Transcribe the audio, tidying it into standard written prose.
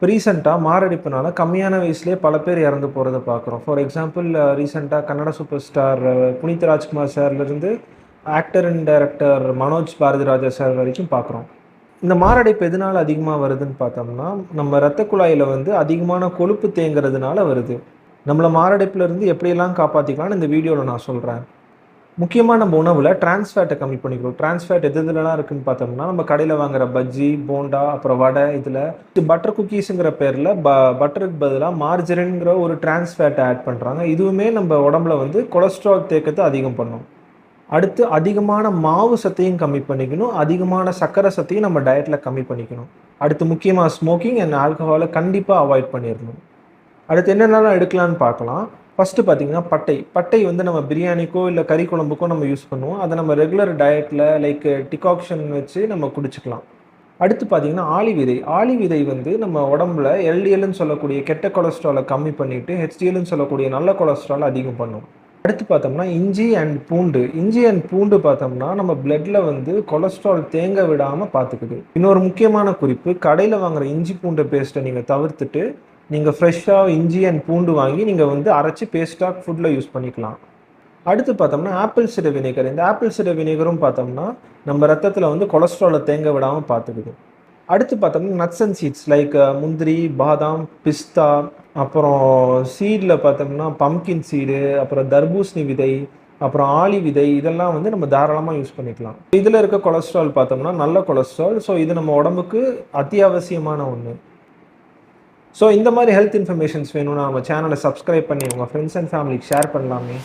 ரீசெண்டாக மாரடைப்புனால கம்மியான வயசுலேயே பல பேர் இறந்து போகிறத பார்க்குறோம். ஃபார் எக்ஸாம்பிள் ரீசெண்டாக கன்னட சூப்பர் ஸ்டார் புனித் ராஜ்குமார் சார்லேருந்து actor and director Manoj Bharathiraja sir வரைக்கும் பார்க்குறோம். இந்த மாரடைப்பு எதனால் அதிகமாக வருதுன்னு பார்த்தோம்னா, நம்ம இரத்த குழாயில் வந்து அதிகமான கொழுப்பு தேங்கிறதுனால வருது. நம்மளை மாரடைப்புலேருந்து எப்படியெல்லாம் காப்பாற்றிக்கலாம்னு இந்த வீடியோவில் நான் சொல்கிறேன். முக்கியமாக நம்ம உணவில் டிரான்ஸ்ஃபேட்டை கம்மி பண்ணிக்கிறோம். டிரான்ஸ்ஃபேட் எதுலாம் இருக்குதுன்னு பார்த்தோம்னா, நம்ம கடையில் வாங்குகிற பஜ்ஜி, போண்டா, அப்புறம் வடை, இதில் பட்டர் குக்கீஸுங்கிற பேரில் பட்டருக்கு பதிலாக மார்ஜரின்ங்கிற ஒரு டிரான்ஸ்ஃபேட்டை ஆட் பண்ணுறாங்க. இதுவுமே நம்ம உடம்புல வந்து கொலஸ்ட்ரால் தேக்கத்தை அதிகம் பண்ணும். அடுத்து அதிகமான மாவு சத்தையும் கம்மி பண்ணிக்கணும், அதிகமான சர்க்கரை சத்தையும் நம்ம டயட்டில் கம்மி பண்ணிக்கணும். அடுத்து முக்கியமாக ஸ்மோக்கிங் அண்ட் ஆல்கஹாலை கண்டிப்பாக அவாய்ட் பண்ணிடணும். அடுத்து என்னென்னலாம் எடுக்கலான்னு பார்க்கலாம். ஃபஸ்ட்டு பார்த்திங்கன்னா பட்டை வந்து நம்ம பிரியாணிக்கோ இல்லை கறி குழம்புக்கோ நம்ம யூஸ் பண்ணுவோம். அதை நம்ம ரெகுலர் டயட்டில் லைக் டிகாக்ஷன் வச்சு நம்ம குடிச்சிக்கலாம். அடுத்து பார்த்திங்கன்னா ஆளி விதை வந்து நம்ம உடம்புல எல்டிஎல்னு சொல்லக்கூடிய கெட்ட கொலஸ்ட்ராலை கம்மி பண்ணிவிட்டு ஹெச்டிஎல்னு சொல்லக்கூடிய நல்ல கொலஸ்ட்ரால் அதிகம் பண்ணும். அடுத்து பார்த்தோம்னா இஞ்சி அண்ட் பூண்டு பார்த்தோம்னா நம்ம பிளட்டில் வந்து கொலஸ்ட்ரால் தேங்க விடாமல் பார்த்துக்குது. இன்னொரு முக்கியமான குறிப்பு, கடையில் வாங்குகிற இஞ்சி பூண்டு பேஸ்ட்டை நீங்கள் தவிர்த்துட்டு நீங்கள் ஃப்ரெஷ்ஷாக இஞ்சி அண்ட் பூண்டு வாங்கி நீங்கள் வந்து அரைச்சி பேஸ்ட்டாக ஃபுட்டில் யூஸ் பண்ணிக்கலாம். அடுத்து பார்த்தோம்னா ஆப்பிள் சிடர் வினேகர். இந்த ஆப்பிள் சிடர் வினேகரும் பார்த்தோம்னா நம்ம ரத்தத்தில் வந்து கொலஸ்ட்ராலை தேங்க விடாமல் பார்த்துக்குது. அடுத்து பார்த்தோம்னா நட்ஸ் அண்ட் சீட்ஸ் லைக் முந்திரி, பாதாம், பிஸ்தா, அப்புறம் சீடில் பார்த்தோம்னா பம்கின் சீடு, அப்புறம் தர்பூசணி விதை, அப்புறம் ஆளி விதை, இதெல்லாம் வந்து நம்ம தாராளமாக யூஸ் பண்ணிக்கலாம். இதில் இருக்க கொலஸ்ட்ரால் பார்த்தோம்னா நல்ல கொலஸ்ட்ரால். ஸோ இது நம்ம உடம்புக்கு அத்தியாவசியமான ஒன்று. ஸோ இந்த மாதிரி ஹெல்த் இன்ஃபர்மேஷன்ஸ் வேணும்னா நம்ம சேனலை சப்ஸ்கிரைப் பண்ணி உங்கள் ஃப்ரெண்ட்ஸ் அண்ட் ஃபேமிலிக்கு ஷேர் பண்ணலாமே.